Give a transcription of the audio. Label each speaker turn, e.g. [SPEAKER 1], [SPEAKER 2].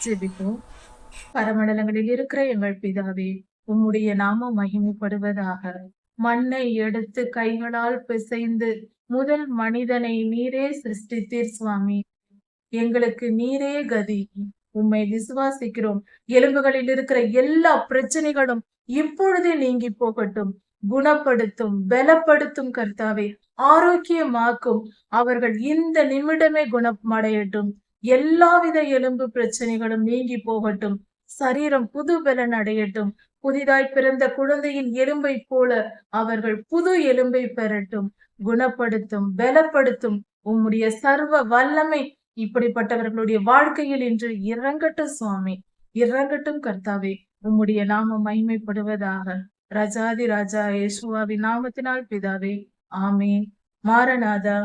[SPEAKER 1] ஜெபிப்போம். பரமண்டலங்களில் இருக்கிற எங்கள் பிதாவே, உம்முடைய நாமம் மகிமைப்படுவதாக. மண்ணை எடுத்து கைகளால் பிசைந்து முதல் மனிதனை நீரே சிருஷ்டித்தீர் சுவாமி. எங்களுக்கு நீரே கதி. உம்மை விசுவாசிக்கிறோம். எலும்புகளில் இருக்கிற எல்லா பிரச்சனைகளும் இப்பொழுதே நீங்கி போகட்டும். குணப்படுத்தும், பலப்படுத்தும் கர்த்தாவே, ஆரோக்கியமாக்கும். அவர்கள் இந்த நிமிடமே குணமடையட்டும். எல்லாவித எலும்பு பிரச்சனைகளும் நீங்கி போகட்டும். சரீரம் புது பலன் அடையட்டும். புதிதாய் பிறந்த குழந்தையின் எலும்பை போல அவர்கள் புது எலும்பை பெறட்டும். குணப்படுத்தும், பலப்படுத்தும். உம்முடைய சர்வ வல்லமை இப்படிப்பட்டவர்களுடைய வாழ்க்கையில் இன்று இறங்கட்டும் சுவாமி. இறங்கட்டும் கர்த்தாவே. உம்முடைய நாமம் மகிமைப்படுவதாக. ராஜாதி ராஜா இயேசுவாவின் நாமத்தினால் பிதாவே, ஆமென். மாரநாதா.